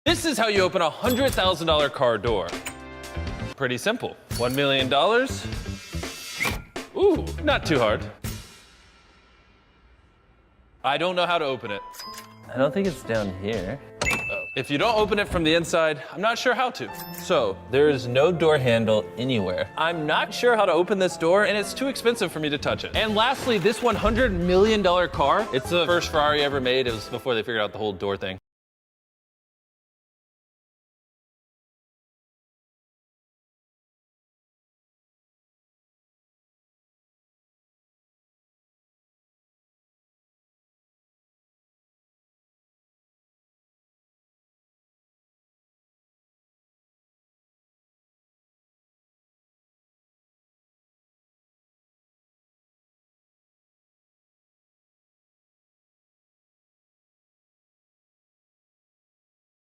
This is how you open a $100,000 car door. Pretty simple. $1 million. Ooh, not too hard. I don't know how to open it. I don't think it's down here. If you don't open it from the inside, I'm not sure how to. So, There is no door handle anywhere. I'm not sure how to open this door, and it's too expensive for me to touch it. And lastly, this $100 million car, it's the first Ferrari ever made. It was before they figured out the whole door thing.